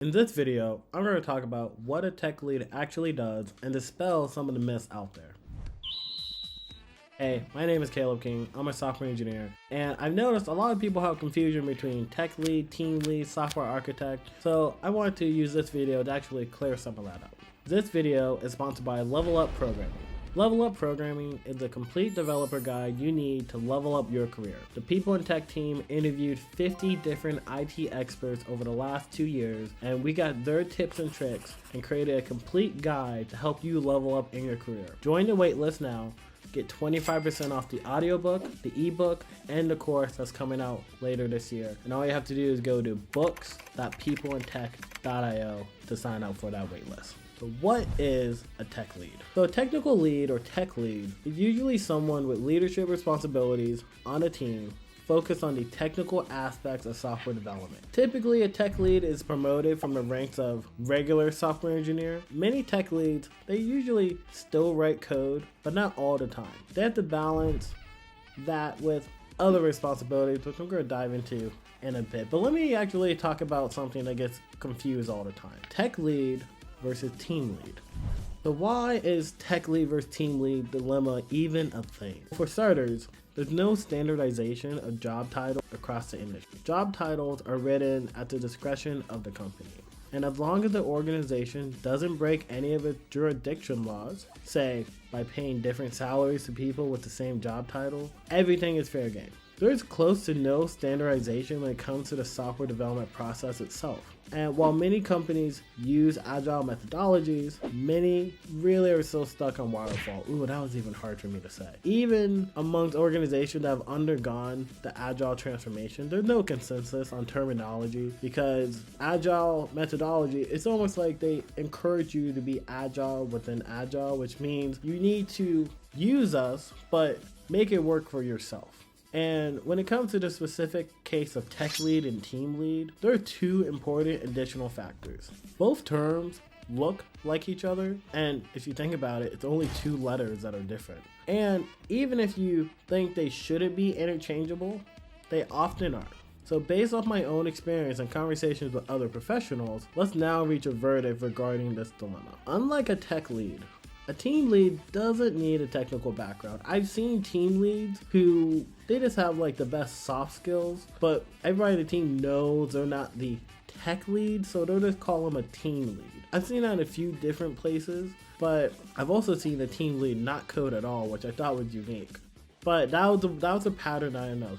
In this video, I'm going to talk about what a tech lead actually does and dispel some of the myths out there. Hey, my name is Caleb King. I'm a software engineer, and I've noticed a lot of people have confusion between tech lead, team lead, software architect, so I wanted to use this video to actually clear some of that up. This video is sponsored by Level Up Programming. Level Up Programming is the complete developer guide you need to level up your career. The People in Tech team interviewed 50 different IT experts over the last 2 years, and we got their tips and tricks and created a complete guide to help you level up in your career. Join the waitlist now. Get 25% off the audiobook, the ebook, and the course that's coming out later this year. And all you have to do is go to books.peopleintech.io to sign up for that waitlist. So what is a tech lead? So a technical lead or tech lead is usually someone with leadership responsibilities on a team focused on the technical aspects of software development. Typically, a tech lead is promoted from the ranks of regular software engineer. Many tech leads, they usually still write code, but not all the time. They have to balance that with other responsibilities, which I'm going to dive into in a bit. But let me actually talk about something that gets confused all the time. Tech lead versus team lead. So why is tech lead versus team lead dilemma even a thing? For starters, there's no standardization of job titles across the industry. Job titles are written at the discretion of the company. And as long as the organization doesn't break any of its jurisdiction laws, say by paying different salaries to people with the same job title, everything is fair game. There's close to no standardization when it comes to the software development process itself. And while many companies use agile methodologies, many really are still stuck on waterfall. Ooh, that was even hard for me to say. Even amongst organizations that have undergone the agile transformation, there's no consensus on terminology because agile methodology, it's almost like they encourage you to be agile within agile, which means you need to use us, but make it work for yourself. And when it comes to the specific case of tech lead and team lead, there are two important additional factors. Both terms look like each other, and if you think about it, it's only two letters that are different. And even if you think they shouldn't be interchangeable, they often are. So based off my own experience and conversations with other professionals, let's now reach a verdict regarding this dilemma. Unlike a tech lead, a team lead doesn't need a technical background. I've seen team leads who, they just have like the best soft skills, but everybody on the team knows they're not the tech lead, so they'll just call them a team lead. I've seen that in a few different places, but I've also seen a team lead not code at all, which I thought was unique. But that was a pattern I know.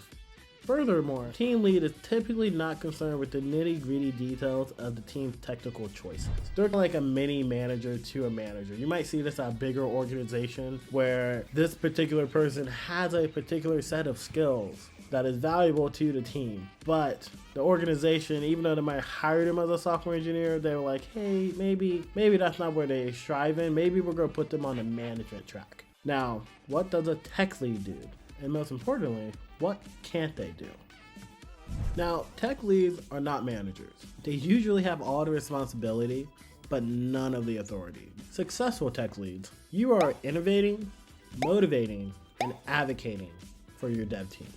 Furthermore, team lead is typically not concerned with the nitty-gritty details of the team's technical choices. They're like a mini manager to a manager. You might see this at a bigger organization where this particular person has a particular set of skills that is valuable to the team, but the organization, even though they might hire them as a software engineer, they're like, hey, maybe that's not where they strive in. Maybe we're going to put them on the management track. Now, what does a tech lead do? And most importantly, what can't they do? Now, tech leads are not managers. They usually have all the responsibility, but none of the authority. Successful tech leads, you are innovating, motivating, and advocating for your dev team.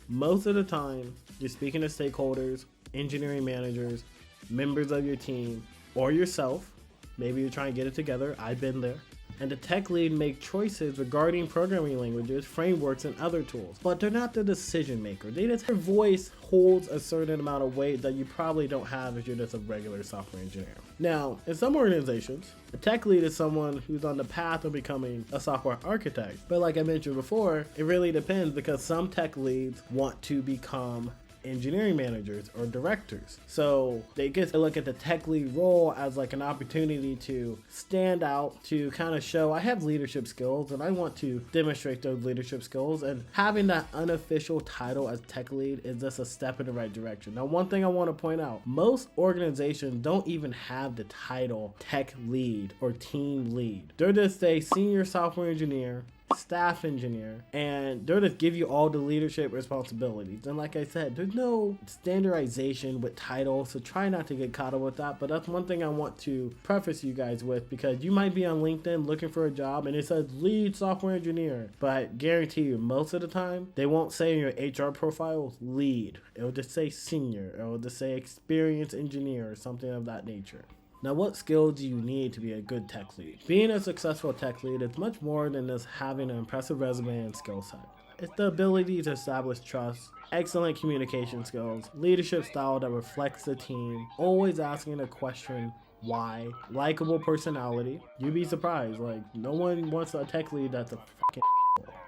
Most of the time, you're speaking to stakeholders, engineering managers, members of your team, or yourself. Maybe you're trying to get it together. I've been there. And the tech lead make choices regarding programming languages, frameworks, and other tools. But they're not the decision maker. Their voice holds a certain amount of weight that you probably don't have if you're just a regular software engineer. Now, in some organizations, a tech lead is someone who's on the path of becoming a software architect. But like I mentioned before, it really depends because some tech leads want to become engineering managers or directors. So they get to look at the tech lead role as like an opportunity to stand out, to kind of show I have leadership skills and I want to demonstrate those leadership skills, and having that unofficial title as tech lead is just a step in the right direction. Now, one thing I want to point out, most organizations don't even have the title tech lead or team lead. They're just a senior software engineer staff engineer, and they'll just give you all the leadership responsibilities. And like I said, there's no standardization with titles, so try not to get caught up with that. But that's one thing I want to preface you guys with, because you might be on LinkedIn looking for a job and it says lead software engineer, but guarantee you most of the time they won't say in your HR profile lead. It'll just say senior, or it'll just say experienced engineer or something of that nature. Now, what skills do you need to be a good tech lead? Being a successful tech lead is much more than just having an impressive resume and skill set. It's the ability to establish trust, excellent communication skills, leadership style that reflects the team, always asking a question, why, likable personality. You'd be surprised, like, no one wants a tech lead that's a fucking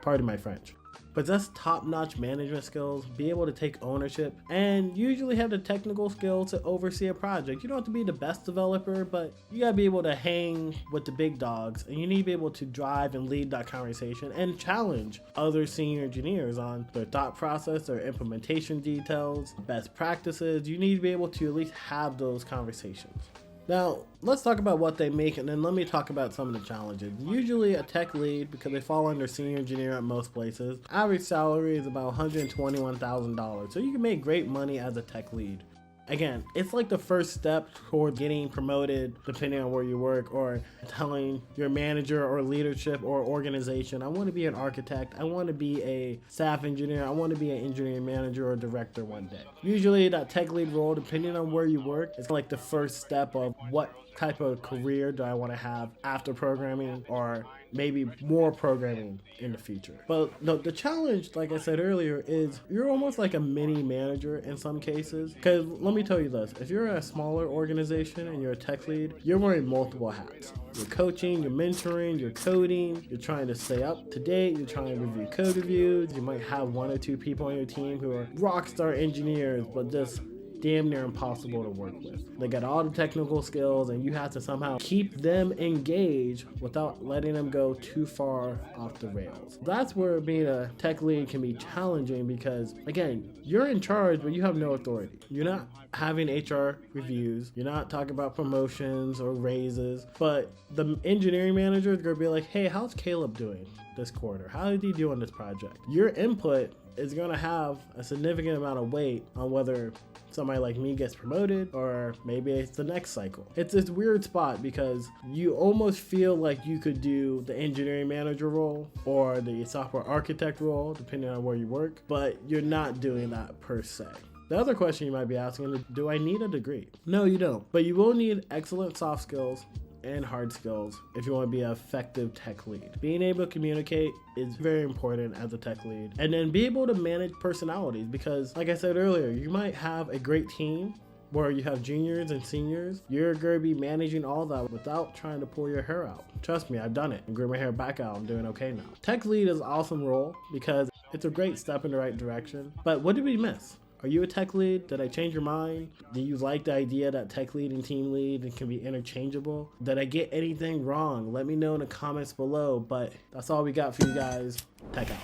pardon my French. Possess top-notch management skills, be able to take ownership, and usually have the technical skills to oversee a project. You don't have to be the best developer, but you gotta be able to hang with the big dogs, and you need to be able to drive and lead that conversation and challenge other senior engineers on their thought process, their implementation details, best practices. You need to be able to at least have those conversations. Now, let's talk about what they make, and then let me talk about some of the challenges. Usually a tech lead, because they fall under senior engineer at most places, average salary is about $121,000. So you can make great money as a tech lead. Again, it's like the first step toward getting promoted depending on where you work, or telling your manager or leadership or organization, I want to be an architect, I want to be a staff engineer, I want to be an engineering manager or director one day. Usually that tech lead role, depending on where you work, is like the first step of what type of career do I want to have after programming, or maybe more programming in the future. But the challenge, like I said earlier, is you're almost like a mini manager in some cases. Because let me tell you this, if you're a smaller organization and you're a tech lead, you're wearing multiple hats. You're coaching, you're mentoring, you're coding, you're trying to stay up to date, you're trying to review code reviews, you might have one or two people on your team who are rock star engineers, but just damn near impossible to work with. They got all the technical skills, and you have to somehow keep them engaged without letting them go too far off the rails. That's where being a tech lead can be challenging, because again, you're in charge, but you have no authority. You're not having HR reviews, you're not talking about promotions or raises, but the engineering manager is going to be like, hey, how's Caleb doing this quarter? How did he do on this project? Your input is going to have a significant amount of weight on whether somebody like me gets promoted, or maybe it's the next cycle. It's this weird spot, because you almost feel like you could do the engineering manager role or the software architect role, depending on where you work, but you're not doing that per se. The other question you might be asking is, do I need a degree? No, you don't, but you will need excellent soft skills and hard skills if you want to be an effective tech lead. Being able to communicate is very important as a tech lead, and then be able to manage personalities, because like I said earlier, you might have a great team where you have juniors and seniors. You're going to be managing all that without trying to pull your hair out. Trust me, I've done it and grew my hair back out. I'm doing okay now. Tech lead is an awesome role because it's a great step in the right direction. But what did we miss? Are you a tech lead? Did I change your mind? Do you like the idea that tech lead and team lead can be interchangeable? Did I get anything wrong? Let me know in the comments below. But that's all we got for you guys. Tech out.